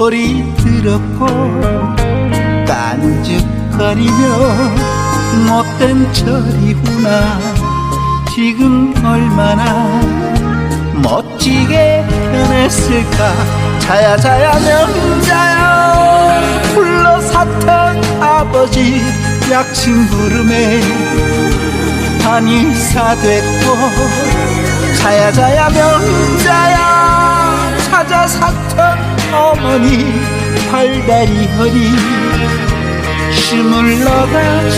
소리 들었고 깐죽거리며 못된 철이구나. 지금 얼마나 멋지게 변했을까. 자야 자야 명자야 불러 샀던 아버지 약침 부름에 한의사 됐고, 자야 자야 명자야 찾아 샀던 어머니 팔다리 허리 스물러가